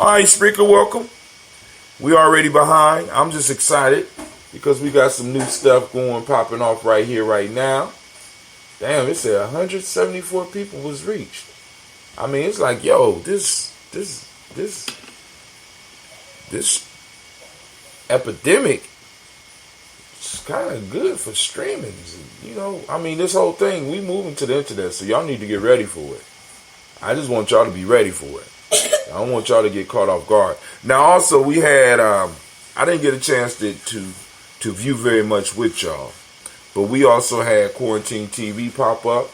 All right, Spreaker, welcome. We already behind. I'm just excited because we got some new stuff popping off right here, right now. Damn, it said 174 people was reached. I mean, it's like, yo, this epidemic is kind of good for streaming. You know, I mean, this whole thing, we moving to the internet, so y'all need to get ready for it. I just want y'all to be ready for it. I don't want y'all to get caught off guard. Now, also, we had, I didn't get a chance to view very much with y'all, but we also had Quarantine TV pop up.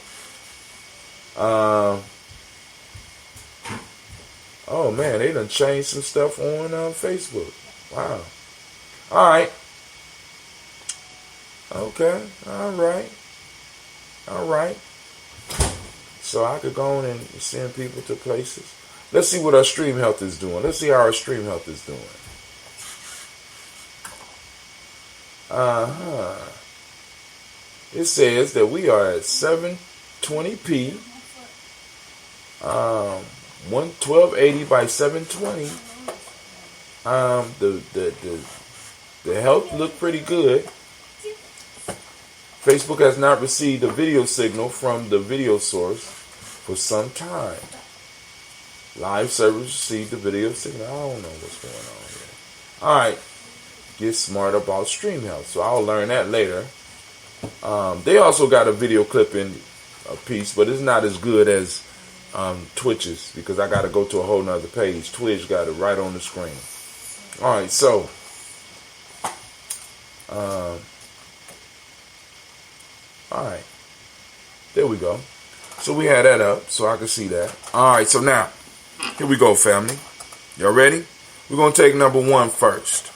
Oh, man, they done changed some stuff on Facebook. Wow. All right. Okay. All right. So I could go on and send people to places. Let's see what our stream health is doing. Let's see how our stream health is doing. It says that we are at 720p, 1280 by 720. The health look pretty good. Facebook has not received a video signal from the video source for some time. Live servers received the video signal. I don't know what's going on here. All right. Get smart about stream health. So I'll learn that later. They also got a video clipping piece, but it's not as good as Twitch's because I got to go to a whole nother page. Twitch got it right on the screen. All right. So, all right. There we go. So we had that up so I can see that. All right. So now, here we go, family. Y'all ready? We're going to take number 1 first.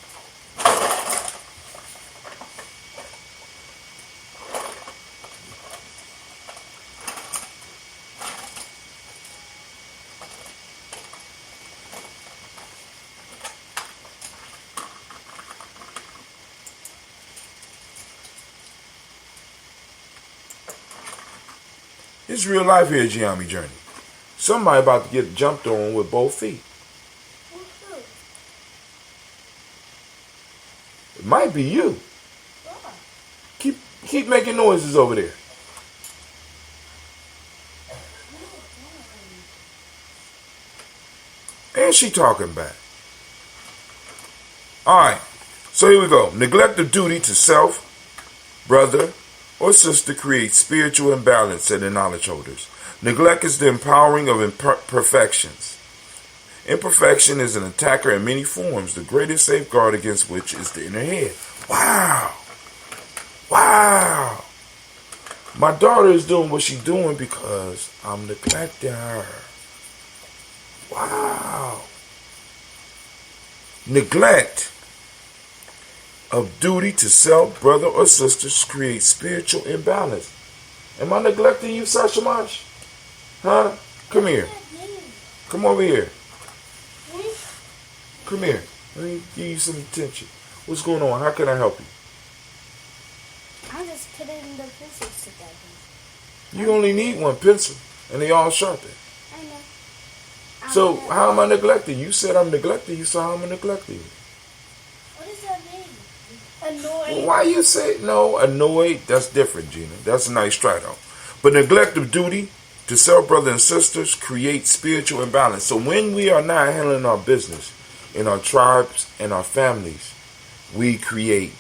It's real life here, Gye-Nyame Journey. Somebody about to get jumped on with both feet. It might be you. Keep making noises over there. And she talking back. Alright, so here we go. Neglect of duty to self, brother, or sister creates spiritual imbalance in the knowledge holders. Neglect is the empowering of imperfections. Imperfection is an attacker in many forms, the greatest safeguard against which is the inner head. Wow. My daughter is doing what she's doing because I'm neglecting her. Wow. Neglect of duty to self, brother, or sisters creates spiritual imbalance. Am I neglecting you, Sashamash? Huh? Come here. Come over here. Come here. Let me give you some attention. What's going on? How can I help you? I'm just putting the pencils together. You only need one pencil, and they all sharpened. I know. So how am I neglecting you? You said I'm neglecting you, so how am I neglecting you? What does that mean? Annoyed. Well, why you say no? Annoyed? That's different, Gina. That's a nice try, though. But neglect of duty to self, brother, and sisters create spiritual imbalance. So when we are not handling our business in our tribes and our families, we create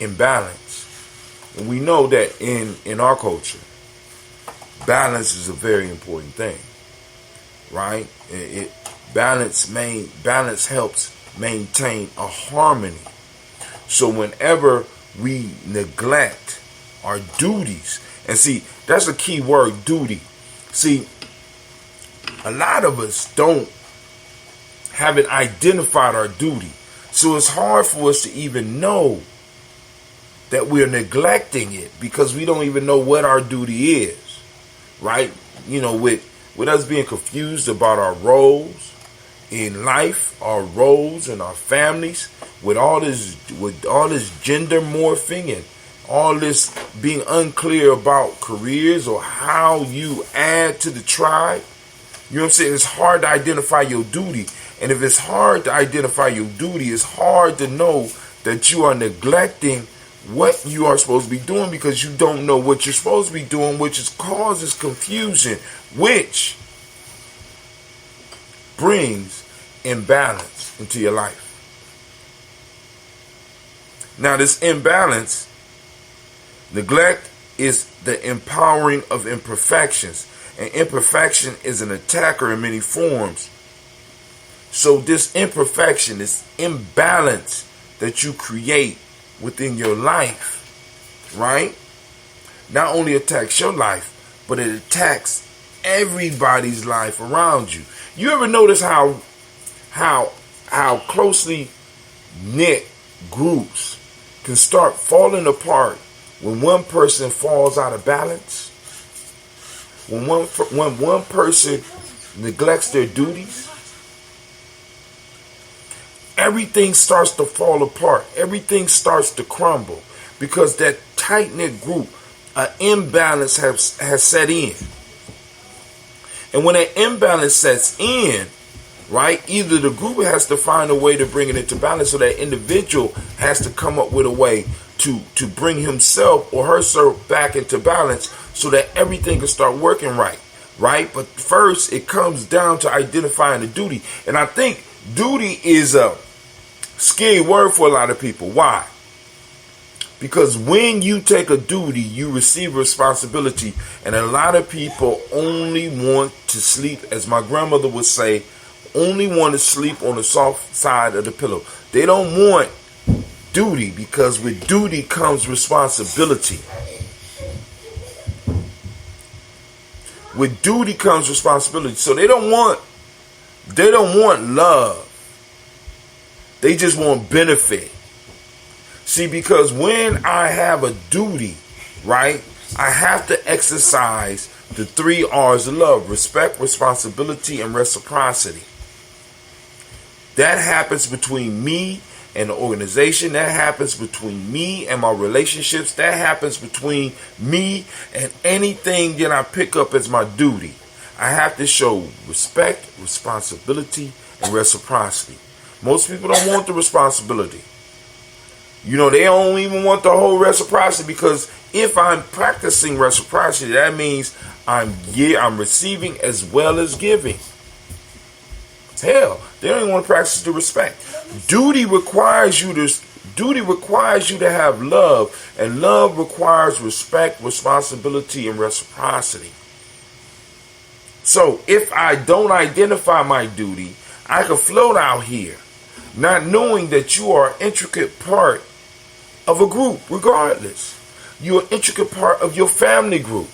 imbalance. And we know that in our culture, balance is a very important thing, right? Balance helps maintain a harmony. So whenever we neglect our duties, and see, that's a key word, duty. See, a lot of us haven't identified our duty. So it's hard for us to even know that we're neglecting it because we don't even know what our duty is, right? You know, with us being confused about our roles in life, our roles in our families, with all this gender morphing and all this being unclear about careers or how you add to the tribe. You know what I'm saying? It's hard to identify your duty. And if it's hard to identify your duty, it's hard to know that you are neglecting what you are supposed to be doing because you don't know what you're supposed to be doing, which causes confusion, which brings imbalance into your life. Now, this imbalance, neglect is the empowering of imperfections. And imperfection is an attacker in many forms. So this imperfection, this imbalance that you create within your life, right, not only attacks your life, but it attacks everybody's life around you. You ever notice how closely knit groups can start falling apart when one person falls out of balance? When one person neglects their duties, everything starts to fall apart. Everything starts to crumble because that tight-knit group, an imbalance has set in. And when an imbalance sets in, right, either the group has to find a way to bring it into balance, or that individual has to come up with a way to bring himself or herself back into balance so that everything can start working right. But first, it comes down to identifying the duty. And I think duty is a scary word for a lot of people. Why? Because when you take a duty, you receive responsibility. And a lot of people only want to sleep, as my grandmother would say, only want to sleep on the soft side of the pillow. They don't want duty, because with duty comes responsibility. With duty comes responsibility. So they don't want love. They just want benefit. See, because when I have a duty, right, I have to exercise the 3 R's of love: respect, responsibility, and reciprocity. That happens between me and the organization. That happens between me and my relationships. That happens between me and anything that I pick up as my duty. I have to show respect, responsibility, and reciprocity. Most people don't want the responsibility. You know, they don't even want the whole reciprocity, because if I'm practicing reciprocity, that means I'm receiving as well as giving. Hell, they don't even want to practice the respect. Duty requires you to have love, and love requires respect, responsibility, and reciprocity. So if I don't identify my duty, I can float out here not knowing that you are an intricate part of a group. Regardless, you're an intricate part of your family group.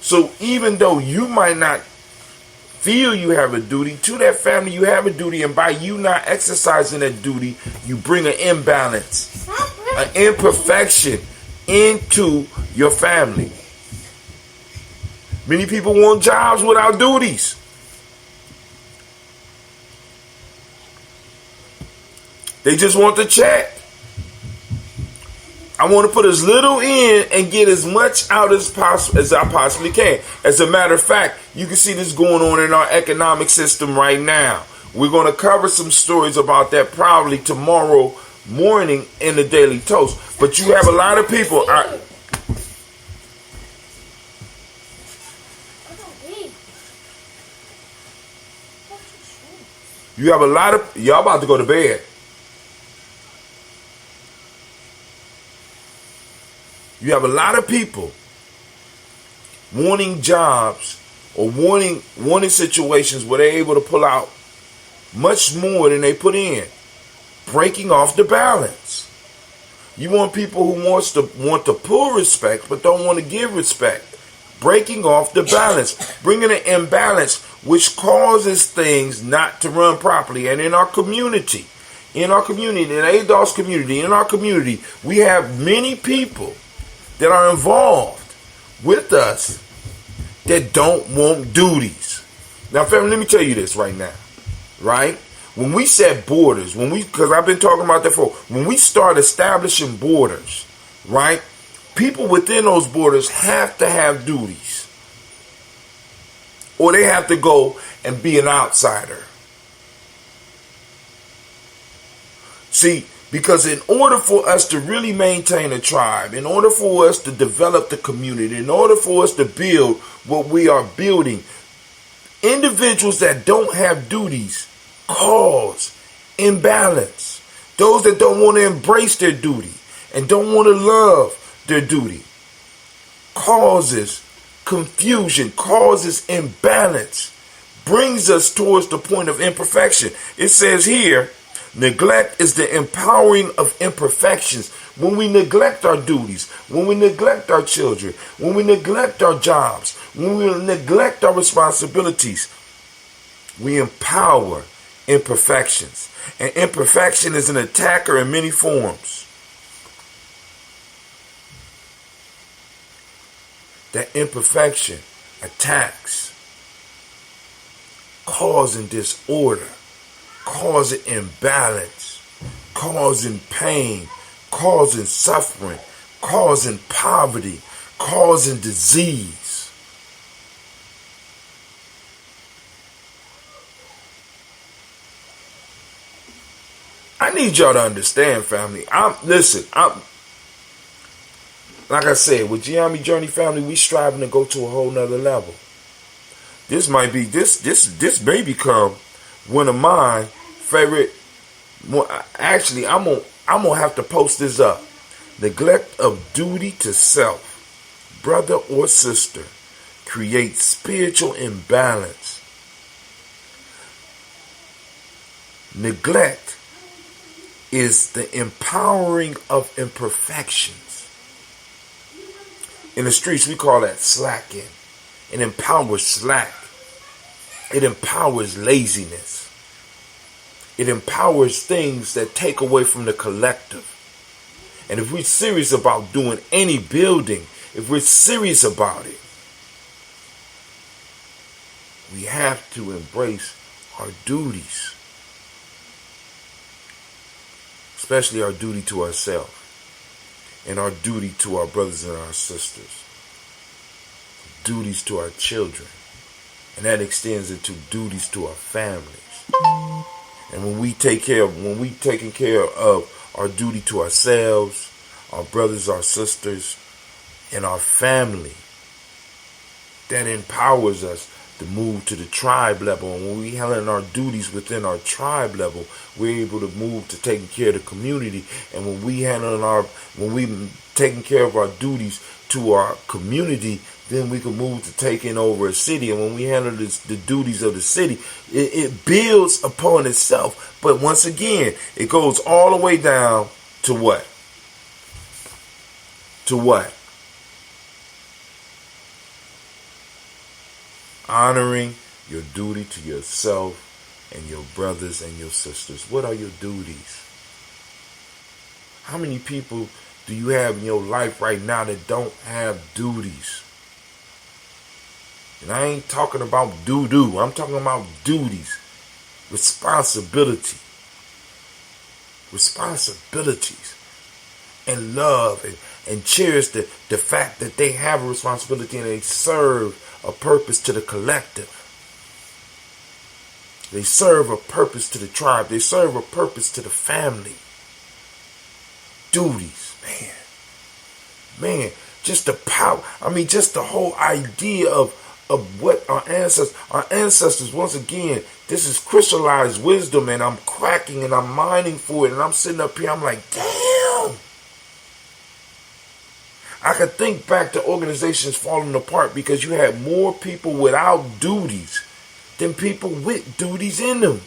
So even though you might not feel you have a duty to that family, you have a duty, and by you not exercising that duty, you bring an imbalance, an imperfection into your family. Many people want jobs without duties. They just want the check. I want to put as little in and get as much out as I possibly can. As a matter of fact, you can see this going on in our economic system right now. We're going to cover some stories about that probably tomorrow morning in the Daily Toast. But you have a lot of people. You have a lot of y'all about to go to bed. You have a lot of people wanting jobs or wanting situations where they're able to pull out much more than they put in, breaking off the balance. You want people who want to pull respect but don't want to give respect, breaking off the balance, bringing an imbalance, which causes things not to run properly. And in our community, in ADOS community, in our community, we have many people that are involved with us that don't want duties. Now, family, let me tell you this right now, right? When we set borders, because I've been talking about that before, when we start establishing borders, right, people within those borders have to have duties, or they have to go and be an outsider. See, because in order for us to really maintain a tribe, in order for us to develop the community, in order for us to build what we are building, individuals that don't have duties cause imbalance. Those that don't want to embrace their duty and don't want to love their duty causes confusion, causes imbalance, brings us towards the point of imperfection. It says here, neglect is the empowering of imperfections. When we neglect our duties, when we neglect our children, when we neglect our jobs, when we neglect our responsibilities, we empower imperfections. And imperfection is an attacker in many forms. That imperfection attacks, causing disorder, causing imbalance, causing pain, causing suffering, causing poverty, causing disease. I need y'all to understand, family. Like I said, with Gye-Nyame Journey family, we striving to go to a whole nother level. This may become one of my favorite. Actually, I'm gonna have to post this up. Neglect of duty to self, brother or sister, creates spiritual imbalance. Neglect is the empowering of imperfections. In the streets, we call that slacking. It empowers slack. It empowers laziness. It empowers things that take away from the collective. And if we're serious about doing any building, if we're serious about it, we have to embrace our duties. Especially our duty to ourselves. And our duty to our brothers and our sisters. Duties to our children. And that extends into duties to our families. And when we taking care of our duty to ourselves, our brothers, our sisters, and our family, that empowers us to move to the tribe level. And when we handle our duties within our tribe level, we're able to move to taking care of the community. And when we taking care of our duties to our community, then we can move to taking over a city. And when we handle the duties of the city, it builds upon itself. But once again, it goes all the way down to what? To what? Honoring your duty to yourself and your brothers and your sisters. What are your duties? How many people do you have in your life right now that don't have duties? And I ain't talking about doo-doo. I'm talking about duties. Responsibility. Responsibilities. And love and cherish the fact that they have a responsibility and they serve a purpose to the collective. They serve a purpose to the tribe. They serve a purpose to the family. Duties, man, just the power. Just the whole idea of what our ancestors, once again, this is crystallized wisdom, and I'm cracking and I'm mining for it, and I'm sitting up here, I'm like, damn. I could think back to organizations falling apart because you had more people without duties than people with duties in them.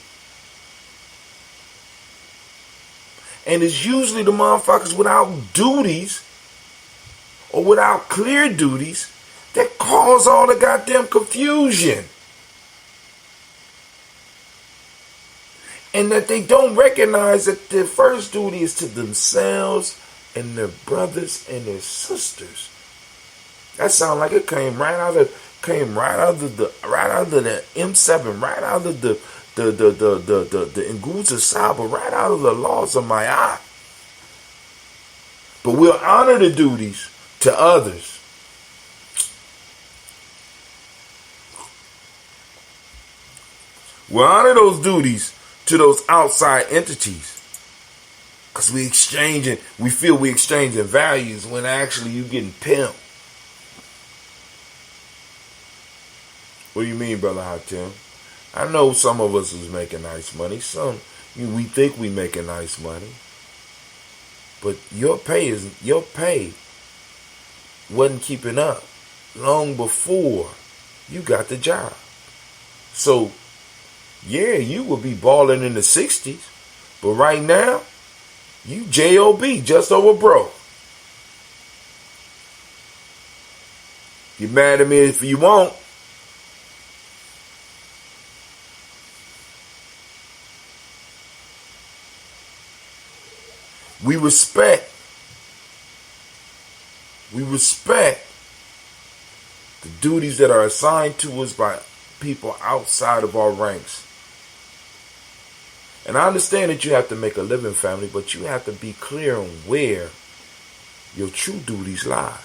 And it's usually the motherfuckers without duties or without clear duties that cause all the goddamn confusion. And that they don't recognize that their first duty is to themselves and their brothers and their sisters. That sounds like it came right out of the M7, right out of the Nguza Saba, right out of the laws of Ma'at. But we'll honor the duties to others. We'll honor those duties to those outside entities. Because we feel we exchanging values when actually you getting pimped. What do you mean, Brother Hatim? I know some of us is making nice money. We think we making nice money. But your pay wasn't keeping up long before you got the job. So, yeah, you would be balling in the 60s. But right now, you J.O.B. just over broke. You mad at me if you won't. We respect the duties that are assigned to us by people outside of our ranks. And I understand that you have to make a living, family, but you have to be clear on where your true duties lie.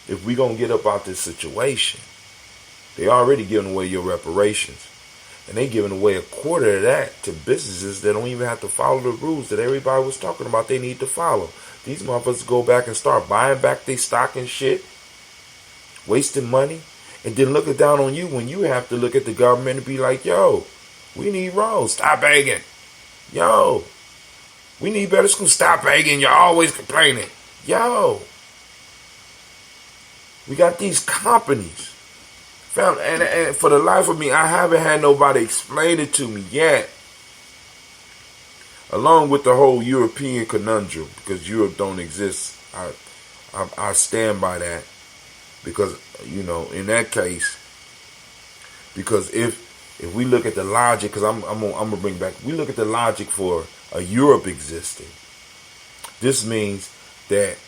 If we gonna get up out this situation, they already giving away your reparations. And they giving away a quarter of that to businesses that don't even have to follow the rules that everybody was talking about they need to follow. These motherfuckers go back and start buying back their stock and shit, wasting money, and then looking down on you when you have to look at the government and be like, yo, we need roads. Stop begging. Yo, we need better schools. Stop begging. You're always complaining. Yo, we got these companies. And for the life of me, I haven't had nobody explain it to me yet. Along with the whole European conundrum, because Europe don't exist, I stand by that. Because, in that case, because if we look at the logic, because I'm gonna bring back, we look at the logic for a Europe existing. This means that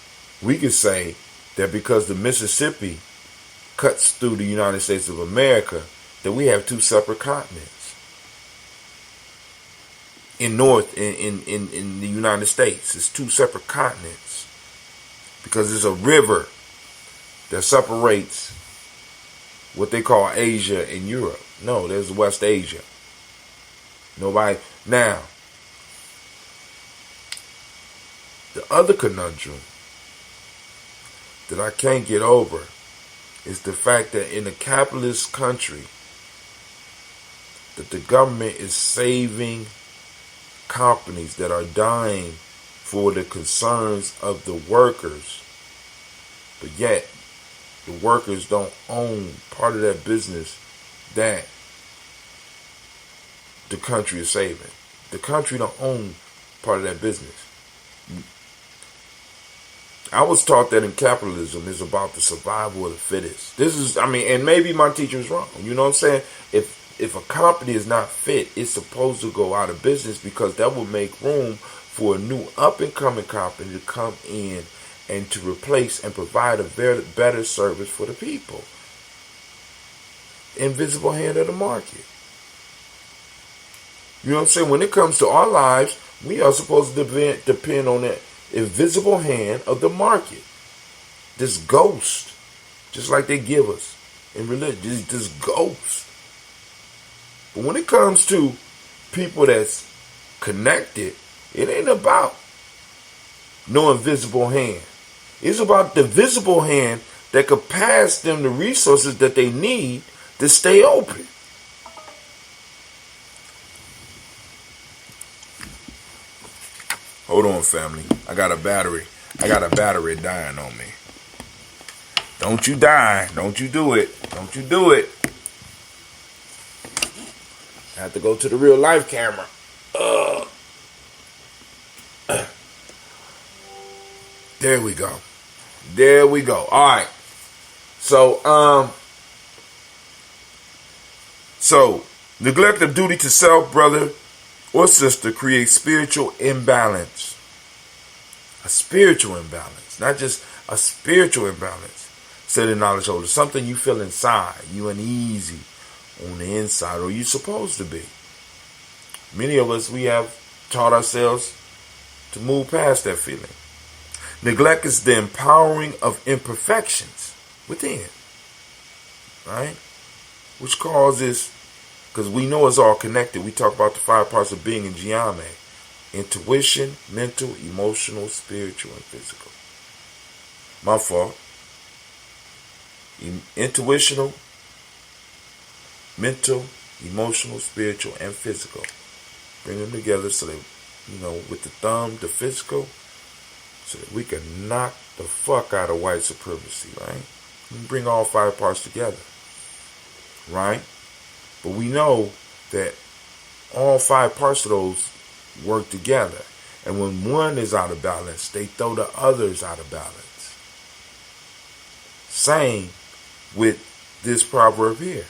we could say that because the Mississippi cuts through the United States of America, that we have two separate continents in the United States. It's two separate continents because there's a river that separates what they call Asia and Europe. No, there's West Asia. Nobody. Now, the other conundrum that I can't get over is the fact that in a capitalist country, that the government is saving companies that are dying for the concerns of the workers, but yet the workers don't own part of that business that the country is saving. The country don't own part of that business. I was taught that in capitalism is about the survival of the fittest. And maybe my teacher is wrong. You know what I'm saying? If a company is not fit, it's supposed to go out of business because that will make room for a new up-and-coming company to come in and to replace and provide a very better service for the people. Invisible hand of the market. You know what I'm saying? When it comes to our lives, we are supposed to depend on that invisible hand of the market. This ghost, just like they give us in religion, this ghost. But when it comes to people that's connected, it ain't about no invisible hand. It's about the visible hand that could pass them the resources that they need to stay open. Hold on, family. I got a battery dying on me. Don't you die. Don't you do it. Don't you do it. I have to go to the real life camera. There we go. There we go. All right. So neglect of duty to self, brother or sister, creates spiritual imbalance. A spiritual imbalance, not just a spiritual imbalance. Said the knowledge holder, something you feel inside, you uneasy on the inside, or you supposed to be. Many of us, we have taught ourselves to move past that feeling. Neglect is the empowering of imperfections within, right? Which causes Because we know it's all connected. We talk about the 5 parts of being in Gye-Nyame. Intuition, mental, emotional, spiritual, and physical. My fault. Intuitional, mental, emotional, spiritual, and physical. Bring them together so that, with the thumb, the physical, so that we can knock the fuck out of white supremacy, right? We bring all 5 parts together, right? But we know that all 5 parts of those work together. And when one is out of balance, they throw the others out of balance. Same with this proverb here.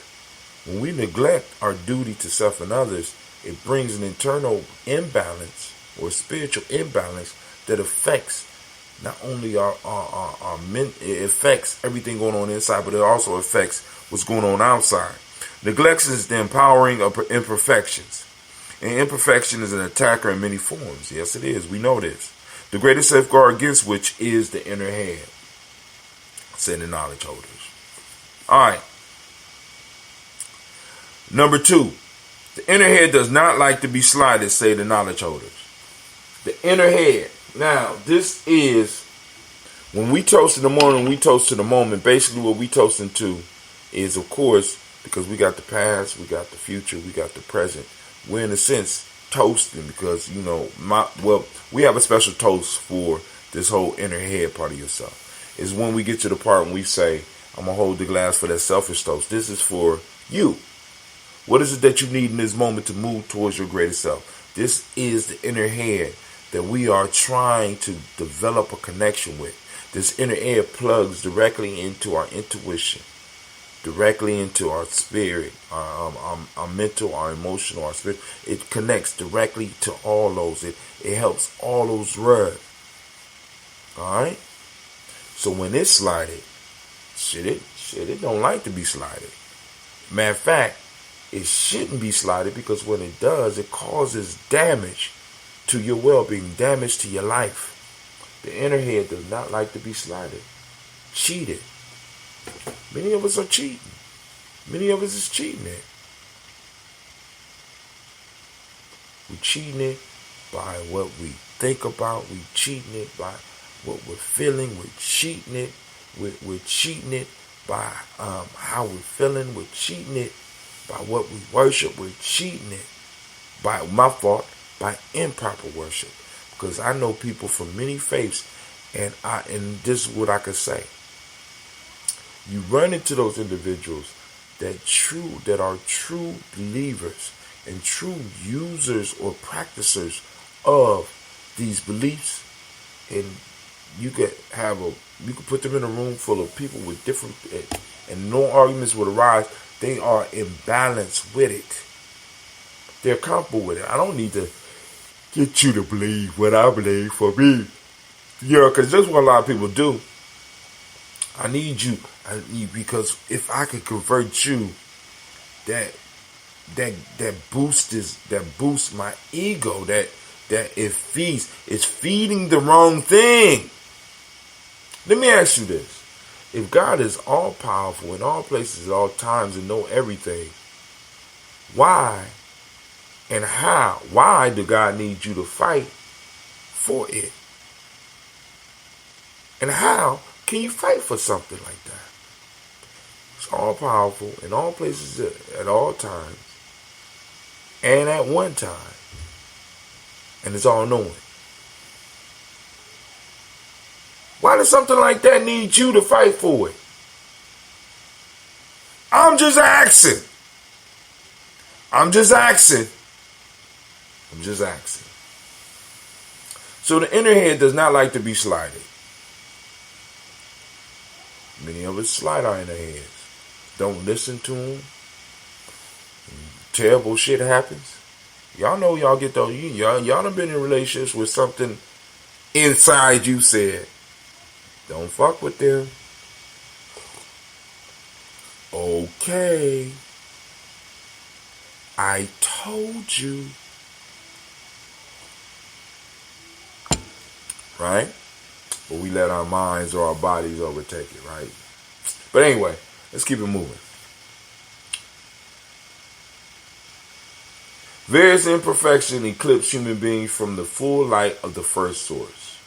When we neglect our duty to self and others, it brings an internal imbalance or spiritual imbalance that affects not only our it affects everything going on inside, but it also affects what's going on outside. Neglect is the empowering of imperfections. And imperfection is an attacker in many forms. Yes, it is. We know this. The greatest safeguard against which is the inner head, said the knowledge holders. All right. Number 2. The inner head does not like to be slighted, say the knowledge holders. The inner head. Now, this is, when we toast in the morning, we toast to the moment. Basically, what we toasting to is, of course, because we got the past, we got the future, we got the present. We're, in a sense, toasting because, we have a special toast for this whole inner head part of yourself. It's when we get to the part when we say, I'm going to hold the glass for that selfish toast. This is for you. What is it that you need in this moment to move towards your greatest self? This is the inner head that we are trying to develop a connection with. This inner head plugs directly into our intuition, directly into our spirit, our mental, our emotional, our spirit. It connects directly to all those. It helps all those run. All right? So when it's slided, it don't like to be slided. Matter of fact, it shouldn't be slided because when it does, it causes damage to your well-being, damage to your life. The inner head does not like to be slided, cheated. Many of us are cheating. Many of us is cheating it. We're cheating it by what we think about. We're cheating it by what we're feeling. We're cheating it. We're cheating it by how we're feeling. We're cheating it by what we worship. We're cheating it by by improper worship. Because I know people from many faiths, and this is what I could say. You run into those individuals that are true believers and true users or practicers of these beliefs, and you could put them in a room full of people with different, and no arguments would arise. They are in balance with it. They're comfortable with it. I don't need to get you to believe what I believe for me. Because that's what a lot of people do. I need you, because if I could convert you, that boosts my ego, that it's feeding the wrong thing. Let me ask you this. If God is all powerful in all places at all times and know everything, why and how? Why do God need you to fight for it? And how can you fight for something like that? It's all powerful in all places at all times and at one time. And it's all knowing. Why does something like that need you to fight for it? I'm just asking. So the inner head does not like to be slighted. Many of us slide our inner heads. Don't listen to them. Terrible shit happens. Y'all know y'all get those. Y'all done been in relationships with something inside you said, don't fuck with them. Okay. I told you. Right? But we let our minds or our bodies overtake it, right? But anyway, let's keep it moving. Various imperfections eclipse human beings from the full light of the first source,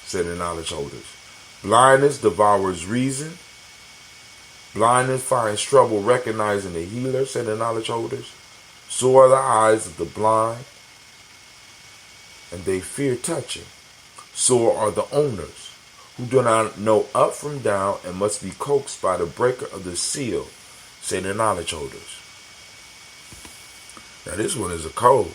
said the knowledge holders. Blindness devours reason. Blindness finds trouble recognizing the healer, said the knowledge holders. So are the eyes of the blind, and they fear touching. So are the owners, who do not know up from down and must be coaxed by the breaker of the seal, say the knowledge holders. Now this one is a code.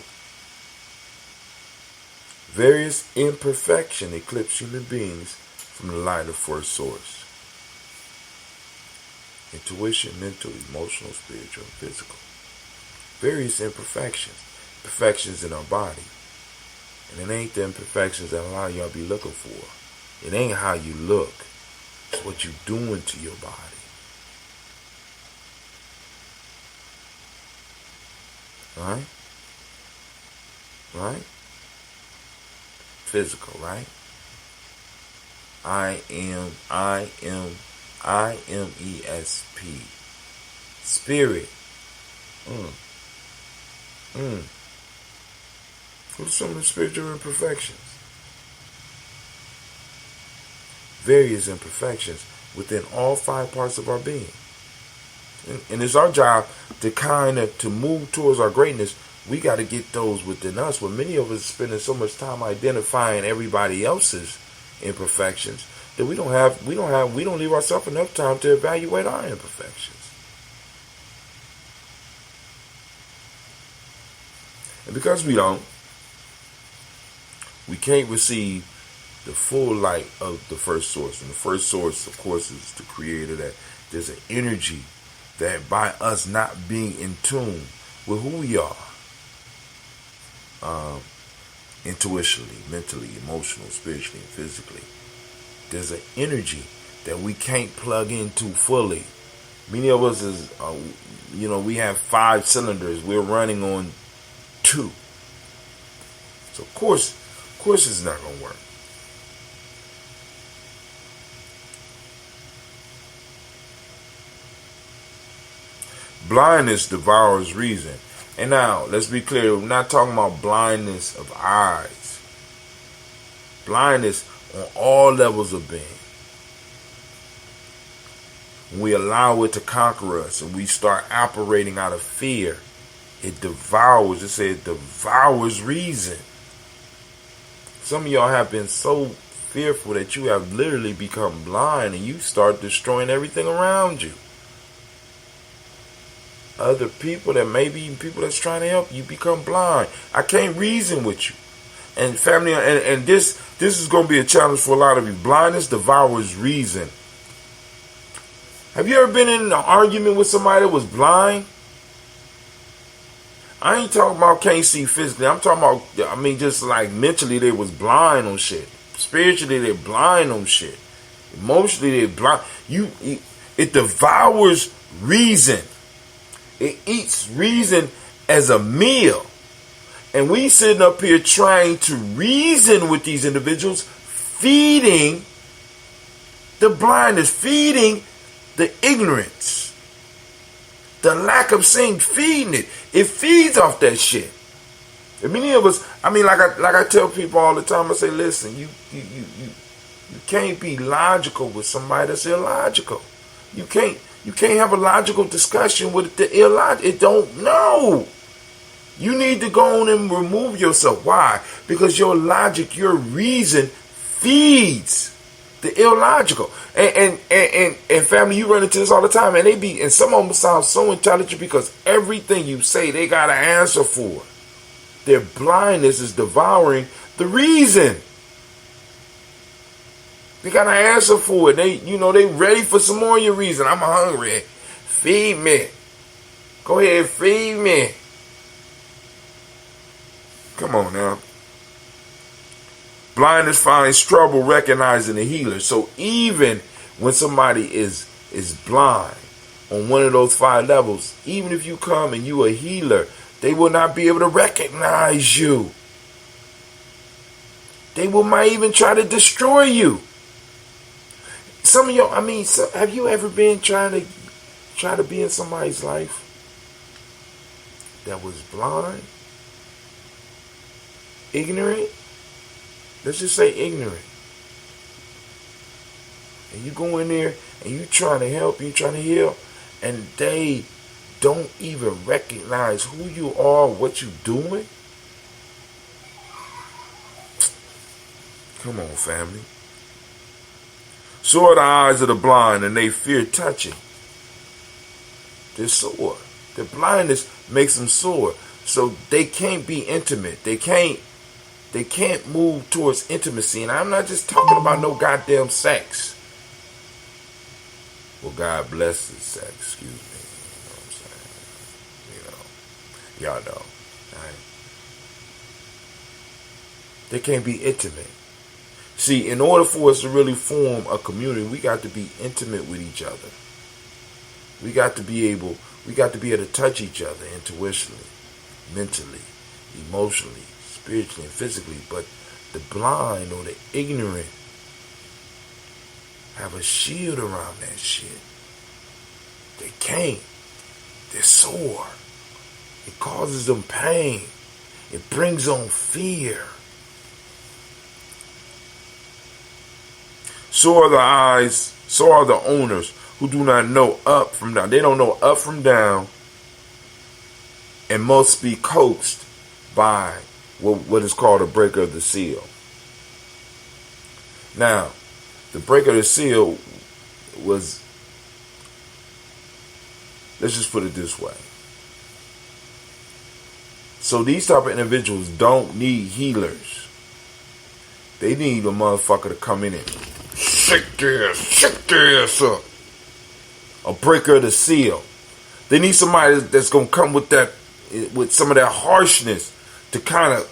Various imperfections eclipse human beings from the light of first source. Intuition, mental, emotional, spiritual, and physical. Various imperfections. Imperfections in our body. And it ain't the imperfections that a lot of y'all be looking for. It ain't how you look. It's what you doing to your body. Right? Right? Physical, right? I-M-E-S-P. Spirit. What are some of the spiritual imperfections? Various imperfections within all 5 parts of our being. And it's our job to move towards our greatness. We got to get those within us. But many of us are spending so much time identifying everybody else's imperfections that we don't leave ourselves enough time to evaluate our imperfections. And because we can't receive the full light of the first source. And the first source, of course, is the creator. That there's an energy that by us not being in tune with who we are, intuitionally, mentally, emotionally, spiritually, and physically, there's an energy that we can't plug into fully. Many of us we have 5 cylinders. We're running on 2. So of course it's not going to work. Blindness devours reason. And now, let's be clear, we're not talking about blindness of eyes. Blindness on all levels of being. When we allow it to conquer us and we start operating out of fear, it devours reason. Some of y'all have been so fearful that you have literally become blind and you start destroying everything around you. Other people that maybe even people that's trying to help you become blind. I can't reason with you. And family, and this is going to be a challenge for a lot of you. Blindness devours reason. Have you ever been in an argument with somebody that was blind? I ain't talking about can't see physically. I'm talking about, just like mentally they was blind on shit. Spiritually they're blind on shit. Emotionally they're blind. It devours reason. It eats reason as a meal. And we sitting up here trying to reason with these individuals, feeding the blindness, feeding the ignorance, the lack of seeing, feeding it. It feeds off that shit. And many of us, like I tell people all the time, I say, listen, you can't be logical with somebody that's illogical. You can't have a logical discussion with the illogical. It don't know. You need to go on and remove yourself. Why? Because your logic, your reason feeds the illogical. And family, you run into this all the time. And some of them sound so intelligent because everything you say, they got an answer for. Their blindness is devouring the reason. They got an answer for it. They ready for some more of your reason. I'm hungry. Feed me. Go ahead, feed me. Come on now. Blindness finds trouble recognizing the healer. So even when somebody is blind on one of those 5 levels, even if you come and you a healer, they will not be able to recognize you. They might even try to destroy you. Some of y'all, have you ever been trying to be in somebody's life that was blind, ignorant, let's just say ignorant, and you go in there and you trying to help, you trying to heal, and they don't even recognize who you are, what you doing. Come on, family. Sore are the eyes of the blind, and they fear touching. They're sore. Their blindness makes them sore. So they can't be intimate. They can't move towards intimacy. And I'm not just talking about no goddamn sex. Well, God bless the sex, excuse me. You know what I'm saying? Y'all know. Right? They can't be intimate. See, in order for us to really form a community, we got to be intimate with each other. We got to be able to touch each other intuitionally, mentally, emotionally, spiritually, and physically. But the blind or the ignorant have a shield around that shit. They can't. They're sore. It causes them pain. It brings on fear. So are the eyes, so are the owners who do not know up from down. They don't know up from down and must be coaxed by what is called a breaker of the seal. Now, the breaker of the seal was, let's just put it this way. So these type of individuals don't need healers. They need a motherfucker to come in and shake their ass up. A breaker of the seal. They need somebody that's gonna come with some of that harshness to kind of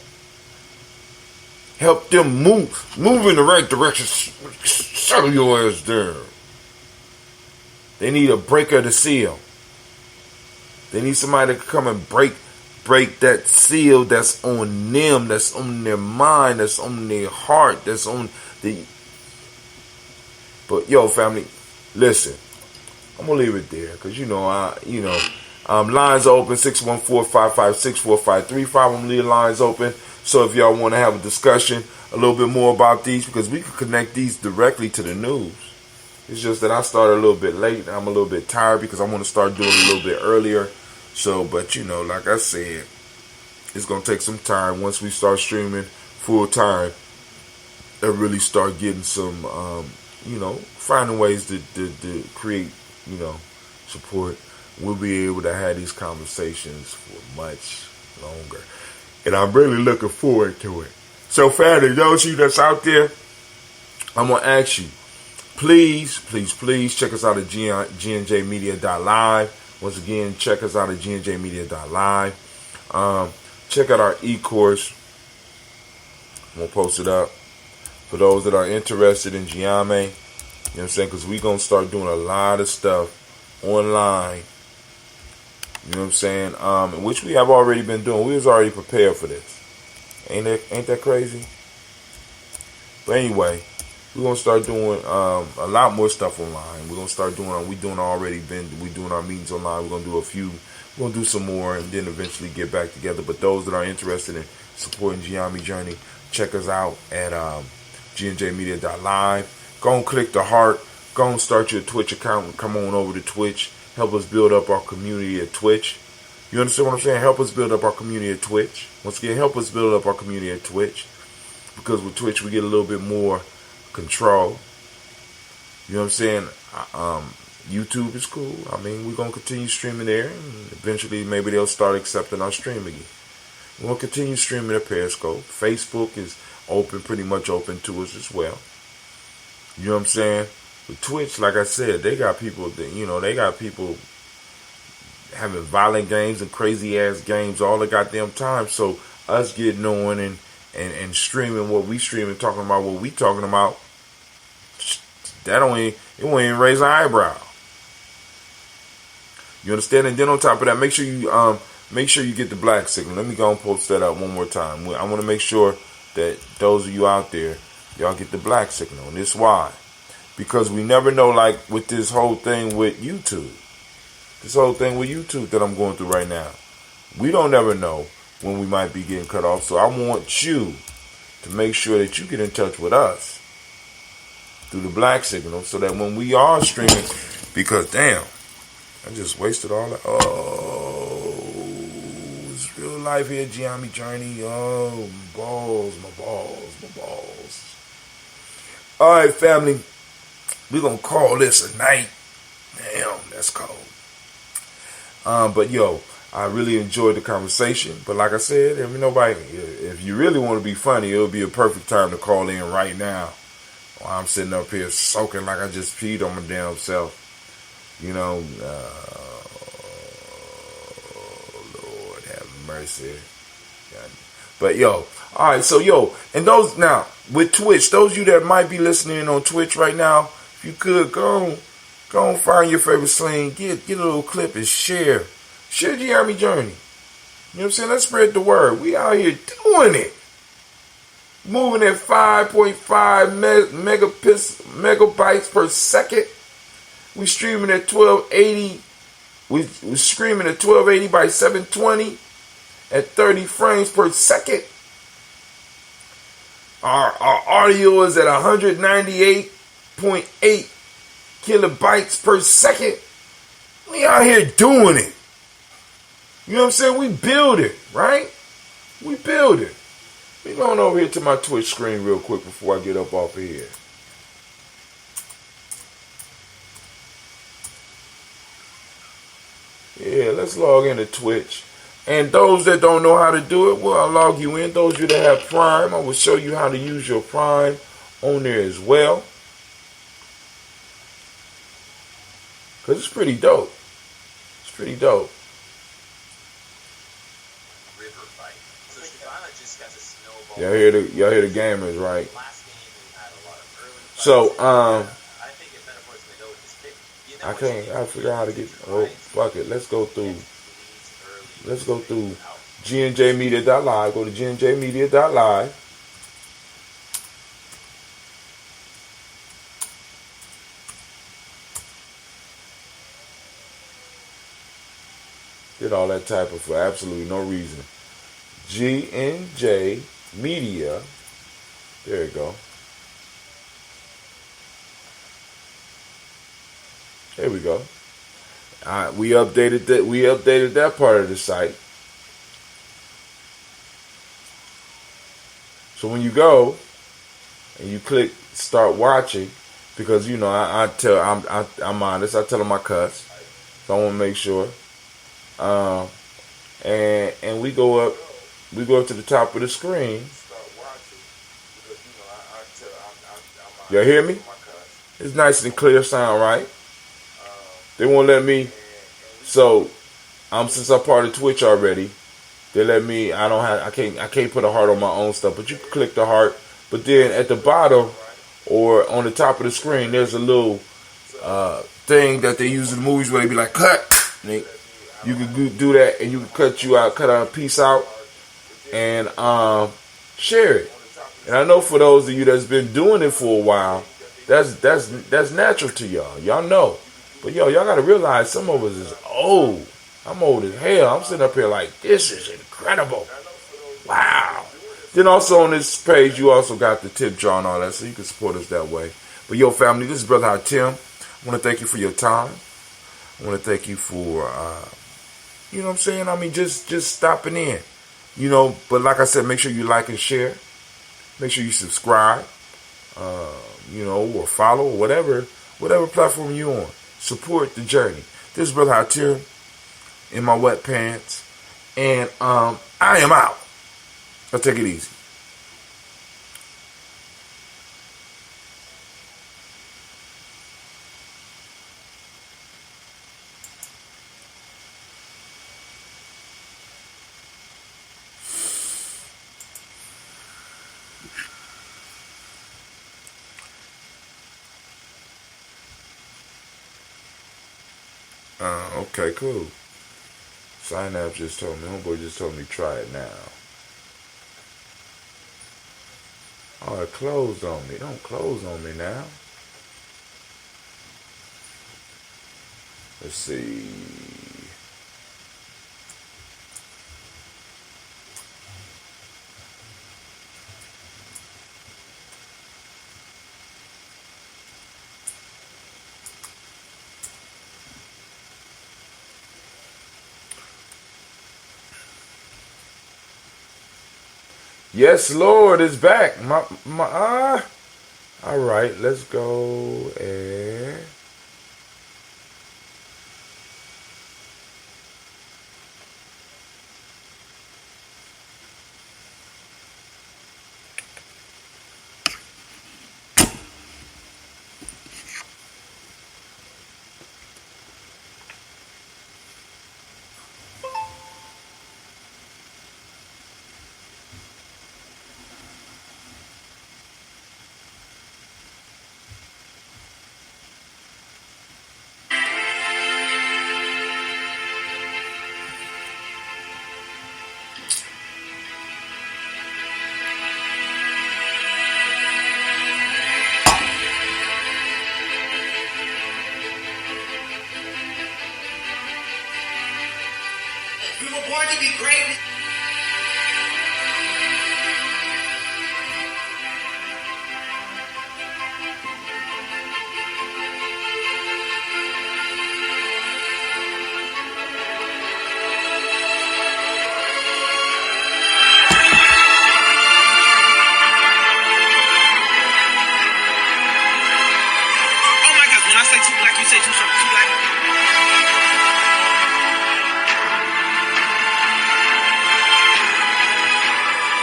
help them move in the right direction. Settle your ass down. They need a breaker of the seal. They need somebody to come and break that seal that's on them, that's on their mind, that's on their heart, that's on the. But yo, family, listen. I'm gonna leave it there because lines are open 614-556-4535. I'm gonna leave the lines open. So if y'all want to have a discussion a little bit more about these, because we can connect these directly to the news. It's just that I started a little bit late. I'm a little bit tired because I want to start doing it a little bit earlier. So, but like I said, it's gonna take some time once we start streaming full time and really start getting some, finding ways to create, support. We'll be able to have these conversations for much longer. And I'm really looking forward to it. So, family, those of you that's out there, I'm going to ask you, please check us out at gnjmedia.live. Once again, check us out at gnjmedia.live. Check out our e-course. I'm going to post it up. For those that are interested in Gye-Nyame, you know what I'm saying? Because we're going to start doing a lot of stuff online. You know what I'm saying? Which we have already been doing. We was already prepared for this. Ain't that crazy? But anyway, we're going to start doing a lot more stuff online. We're going to start doing, we doing our meetings online. We're going to do we're going to do some more and then eventually get back together. But those that are interested in supporting Gye-Nyame journey, check us out at gnjmedia.live. Go and click the heart. Go and start your Twitch account and come on over to Twitch. Help us build up our community at Twitch. You understand what I'm saying? Help us build up our community at Twitch. Once again, help us build up our community at Twitch. Because with Twitch, we get a little bit more control. You know what I'm saying? YouTube is cool. I mean, we're going to continue streaming there. And eventually, maybe they'll start accepting our stream again. We're going to continue streaming at Periscope. Facebook is pretty much open to us as well. You know what I'm saying? With Twitch, like I said, they got people having violent games and crazy ass games all the goddamn time. So us getting on and streaming what we streaming, talking about what we talking about, it won't even raise an eyebrow. You understand? And then on top of that, make sure you get the black signal. Let me go and post that up one more time. I want to make sure that those of you out there, y'all get the black signal. And this is why. Because we never know, like with this whole thing with YouTube. This whole thing with YouTube that I'm going through right now. we don't ever know when we might be getting cut off. So I want you to make sure that you get in touch with us through the Black Signal so that when we are streaming, because damn, I just wasted all that. Oh, it's real life here, Gye-Nyame Journey. Oh, my balls. All right, family, we're going to call this a night. Damn, that's cold. But yo, I really enjoyed the conversation. But like I said, if you really want to be funny, it'll be a perfect time to call in right now. While I'm sitting up here soaking like I just peed on my damn self. You know, Lord have mercy. But yo, all right, so yo, and those now with Twitch, those of you that might be listening on Twitch right now, if you could go and find your favorite sling, get a little clip and share Gye-Nyame Journey. You know what I'm saying? Let's spread the word. We out here doing it. Moving at 5.5 megabytes per second. We streaming at 1280. We streaming at 1280 by 720 at 30 frames per second. Our audio is at 198.8 kilobytes per second. We out here doing it. You know what I'm saying? We build it, right? We build it. We going over here to my Twitch screen real quick before I get up off of here. Yeah, let's log into Twitch. And those that don't know how to do it, well, I'll log you in. Those of you that have Prime, I will show you how to use your Prime on there as well. Because it's pretty dope. It's pretty dope. Y'all hear the gamers, right? So, I figure out how to get, oh, fuck it. Let's go through GNJmedia.live. Go to GNJmedia.live. Did all that typing for absolutely no reason. GNJ Media. There you go. There we go. We updated that part of the site. So when you go and you click start watching, because you know I'm honest. I tell them I cuss, so I want to make sure. And we go up to the top of the screen. Y'all hear me? It's nice and clear sound, right? They won't let me. So, since I'm part of Twitch already, they let me. I can't put a heart on my own stuff. But you can click the heart. But then at the bottom or on the top of the screen, there's a little thing that they use in the movies where they be like cut. You can do that, and you can cut out a piece out, and share it. And I know for those of you that's been doing it for a while, that's natural to y'all. Y'all know. But y'all gotta realize some of us is old. I'm old as hell. I'm sitting up here like, this is incredible. Wow. Then also on this page, you also got the tip jar and all that, so you can support us that way. But yo, family, this is Brother Tim. I want to thank you for your time. I want to thank you for, you know what I'm saying? I mean, just stopping in. You know, but like I said, make sure you like and share. Make sure you subscribe, you know, or follow, or whatever platform you're on. Support the journey. This is Brother Hatir in my wet pants. And I am out. I'll take it easy. Okay, cool. Synapse just told me, homeboy just told me try it now. Oh, it closed on me. Don't close on me now. Let's see. Yes, Lord is back. All right, let's go and We were born to be great. Oh my God, when I say too black, you say too strong. Too black.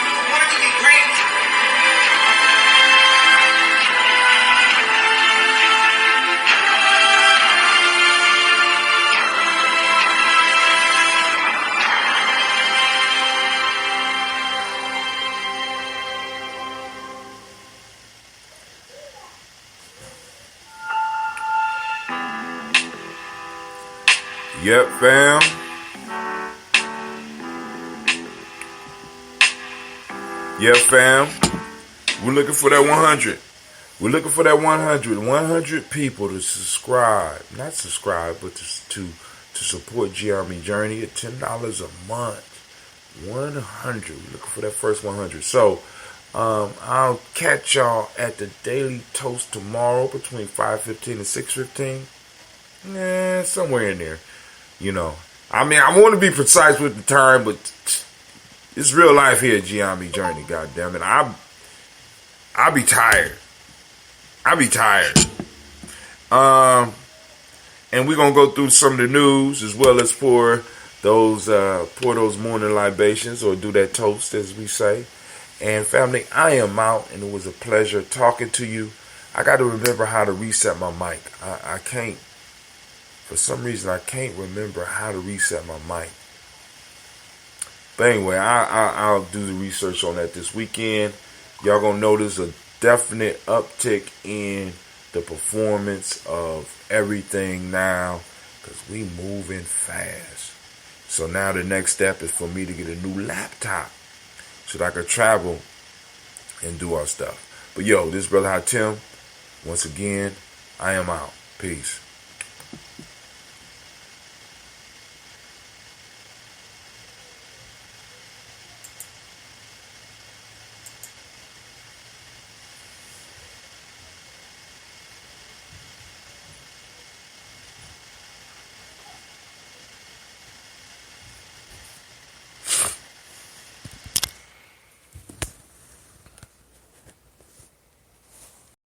We were born to be great. yep, fam. Yep, fam. We're looking for that 100. We're looking for that 100. 100 people to subscribe. Not subscribe, but to support Gye-Nyame Journey at $10 a month. 100. We're looking for that first 100. So, I'll catch y'all at the Daily Toast tomorrow between 5:15 and 6:15. Somewhere in there. You know. I mean, I want to be precise with the time, but it's real life here at Gye-Nyame Journey, goddammit. I'll be tired. I'll be tired. And we're gonna go through some of the news as well as pour those morning libations, or do that toast as we say. And family, I am out, and it was a pleasure talking to you. I got to remember how to reset my mic. I can't, for some reason, I can't remember how to reset my mic. But anyway, I'll do the research on that this weekend. Y'all gonna notice a definite uptick in the performance of everything now, because we moving fast. So now the next step is for me to get a new laptop so that I could travel and do our stuff. But yo, this brother Hatim, once again, I am out. Peace.